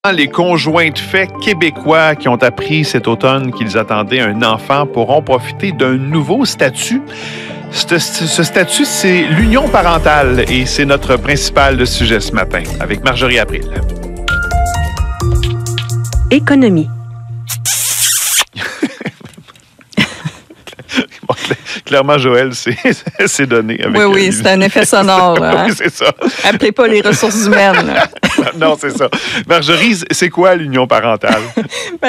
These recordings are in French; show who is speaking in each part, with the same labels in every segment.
Speaker 1: Les conjoints de fait québécois qui ont appris cet automne qu'ils attendaient un enfant pourront profiter d'un nouveau statut. Ce statut, c'est l'union parentale et c'est notre principal sujet ce matin avec Marjorie April.
Speaker 2: Économie.
Speaker 1: Bon, clairement, Joël, c'est donné. Avec
Speaker 2: oui, c'est un effet sonore. Hein?
Speaker 1: Oui, c'est ça.
Speaker 2: Appelez pas les ressources humaines.
Speaker 1: Non, c'est ça. Marjorie, c'est quoi l'union parentale?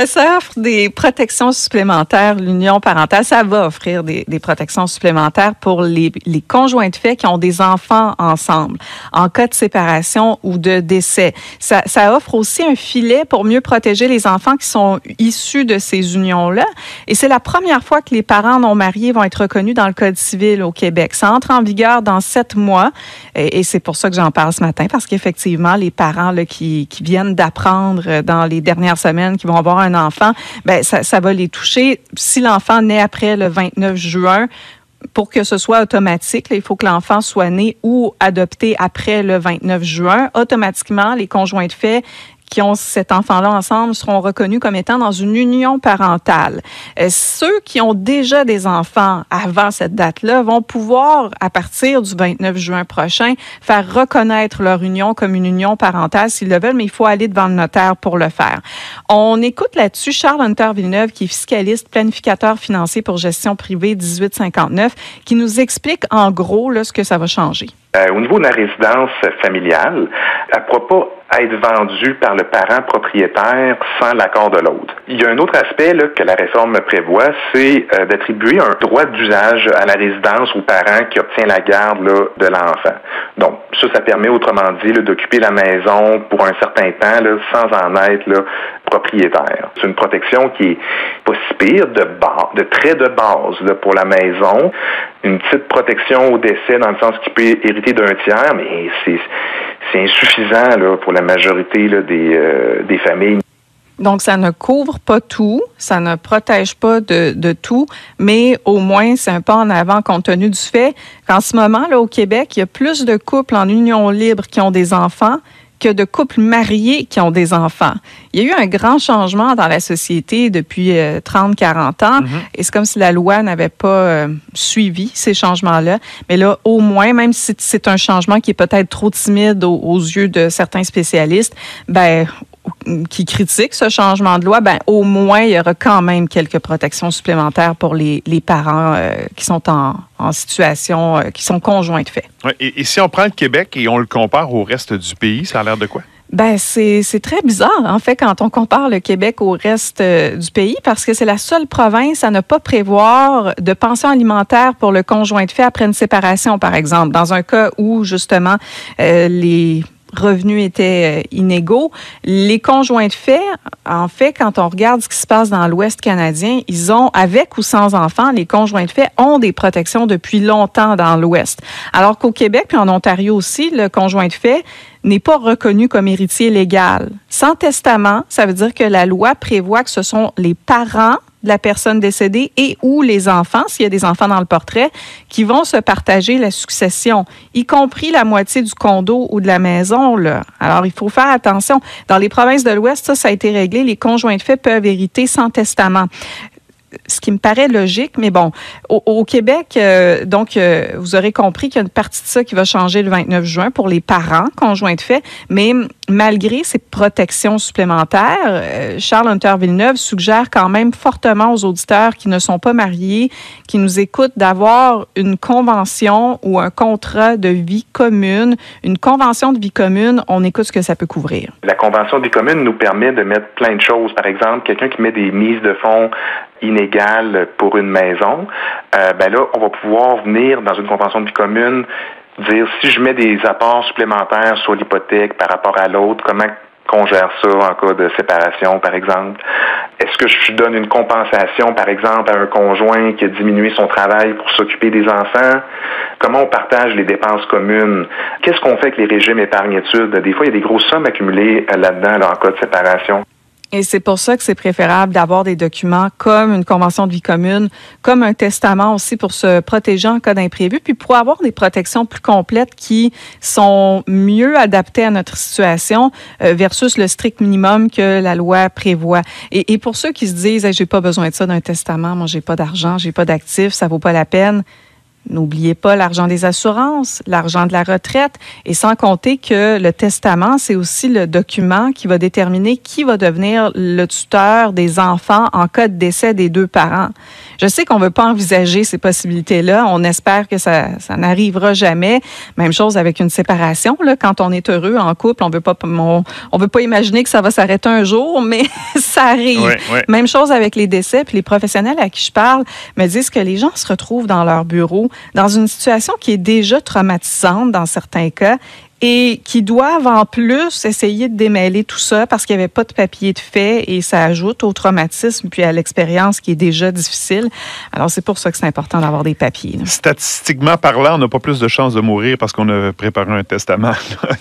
Speaker 2: Ça offre des protections supplémentaires. L'union parentale, ça va offrir des protections supplémentaires pour les conjoints de fait qui ont des enfants ensemble, en cas de séparation ou de décès. Ça offre aussi un filet pour mieux protéger les enfants qui sont issus de ces unions-là. Et c'est la première fois que les parents non mariés vont être reconnus dans le Code civil au Québec. Ça entre en vigueur dans 7 mois. Et c'est pour ça que j'en parle ce matin, parce qu'effectivement, les parents là, qui viennent d'apprendre dans les dernières semaines qu'ils vont avoir un enfant, ça va les toucher. Si l'enfant naît après le 29 juin, pour que ce soit automatique, il faut que l'enfant soit né ou adopté après le 29 juin. Automatiquement, les conjoints de fait qui ont cet enfant-là ensemble seront reconnus comme étant dans une union parentale. Ceux qui ont déjà des enfants avant cette date-là vont pouvoir, à partir du 29 juin prochain, faire reconnaître leur union comme une union parentale s'ils le veulent, mais il faut aller devant le notaire pour le faire. On écoute là-dessus Charles Hunter Villeneuve, qui est fiscaliste, planificateur financier pour gestion privée 1859, qui nous explique en gros là, ce que ça va changer.
Speaker 3: Au niveau de la résidence familiale, elle ne pourra pas être vendue par le parent propriétaire sans l'accord de l'autre. Il y a un autre aspect là, que la réforme prévoit, c'est d'attribuer un droit d'usage à la résidence au parent qui obtient la garde là, de l'enfant. Donc, ça permet autrement dit là, d'occuper la maison pour un certain temps là, sans en être là, propriétaire. C'est une protection qui est pas si pire, de très de base là, pour la maison. Une petite protection au décès dans le sens qu'il peut hériter d'un tiers, mais c'est insuffisant là, pour la majorité là, des familles.
Speaker 2: Donc, ça ne couvre pas tout, ça ne protège pas de tout, mais au moins, c'est un pas en avant compte tenu du fait qu'en ce moment, là, au Québec, il y a plus de couples en union libre qui ont des enfants que de couples mariés qui ont des enfants. Il y a eu un grand changement dans la société depuis 30-40 ans, et c'est comme si la loi n'avait pas suivi ces changements-là. Mais là, au moins, même si c'est un changement qui est peut-être trop timide aux yeux de certains spécialistes, qui critiquent ce changement de loi, au moins, il y aura quand même quelques protections supplémentaires pour les parents qui sont en situation, qui sont conjoints de fait.
Speaker 1: Ouais, et si on prend le Québec et on le compare au reste du pays, ça a l'air de quoi?
Speaker 2: C'est très bizarre, en fait, quand on compare le Québec au reste du pays, parce que c'est la seule province à ne pas prévoir de pension alimentaire pour le conjoint de fait après une séparation, par exemple. Dans un cas où, justement, les revenus étaient inégaux. Les conjoints de fait, en fait, quand on regarde ce qui se passe dans l'Ouest canadien, ils ont, avec ou sans enfants, les conjoints de fait ont des protections depuis longtemps dans l'Ouest. Alors qu'au Québec, puis en Ontario aussi, le conjoint de fait n'est pas reconnu comme héritier légal. Sans testament, ça veut dire que la loi prévoit que ce sont les parents de la personne décédée et ou les enfants, s'il y a des enfants dans le portrait, qui vont se partager la succession, y compris la moitié du condo ou de la maison, là. Alors, il faut faire attention. Dans les provinces de l'Ouest, ça a été réglé. Les conjoints de fait peuvent hériter sans testament. Ce qui me paraît logique, mais bon, au Québec, vous aurez compris qu'il y a une partie de ça qui va changer le 29 juin pour les parents conjoints de fait, mais malgré ces protections supplémentaires, Charles Hunter Villeneuve suggère quand même fortement aux auditeurs qui ne sont pas mariés, qui nous écoutent, d'avoir une convention ou un contrat de vie commune. Une convention de vie commune, on écoute ce que ça peut couvrir.
Speaker 3: La convention de vie commune nous permet de mettre plein de choses. Par exemple, quelqu'un qui met des mises de fonds inégales pour une maison, là, on va pouvoir venir dans une convention de vie commune dire si je mets des apports supplémentaires sur l'hypothèque par rapport à l'autre, comment qu'on gère ça en cas de séparation, par exemple. Est-ce que je donne une compensation, par exemple, à un conjoint qui a diminué son travail pour s'occuper des enfants? Comment on partage les dépenses communes? Qu'est-ce qu'on fait avec les régimes épargne-études? Des fois, il y a des grosses sommes accumulées là-dedans en cas de séparation.
Speaker 2: Et c'est pour ça que c'est préférable d'avoir des documents comme une convention de vie commune, comme un testament aussi pour se protéger en cas d'imprévu, puis pour avoir des protections plus complètes qui sont mieux adaptées à notre situation versus le strict minimum que la loi prévoit. Et pour ceux qui se disent hey, « j'ai pas besoin de ça d'un testament, moi j'ai pas d'argent, j'ai pas d'actifs, ça vaut pas la peine », n'oubliez pas l'argent des assurances, l'argent de la retraite, et sans compter que le testament, c'est aussi le document qui va déterminer qui va devenir le tuteur des enfants en cas de décès des deux parents. Je sais qu'on ne veut pas envisager ces possibilités-là. On espère que ça n'arrivera jamais. Même chose avec une séparation. Là, quand on est heureux en couple, on veut pas imaginer que ça va s'arrêter un jour, mais ça arrive. Ouais. Même chose avec les décès. Puis les professionnels à qui je parle me disent que les gens se retrouvent dans leur bureau dans une situation qui est déjà traumatisante dans certains cas et qui doivent en plus essayer de démêler tout ça parce qu'il n'y avait pas de papier de fait et ça ajoute au traumatisme puis à l'expérience qui est déjà difficile. Alors, c'est pour ça que c'est important d'avoir des papiers. Là.
Speaker 1: Statistiquement parlant, on n'a pas plus de chances de mourir parce qu'on a préparé un testament.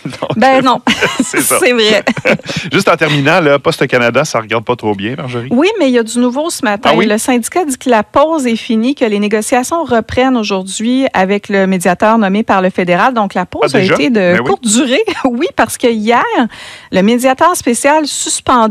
Speaker 2: Donc, non, c'est vrai.
Speaker 1: Juste en terminant, là, Poste Canada, ça ne regarde pas trop bien, Marjorie?
Speaker 2: Oui, mais il y a du nouveau ce matin. Ah oui? Le syndicat dit que la pause est finie, que les négociations reprennent aujourd'hui avec le médiateur nommé par le fédéral. Donc, la pause a été de courte durée. Oui, parce que hier, le médiateur spécial suspendait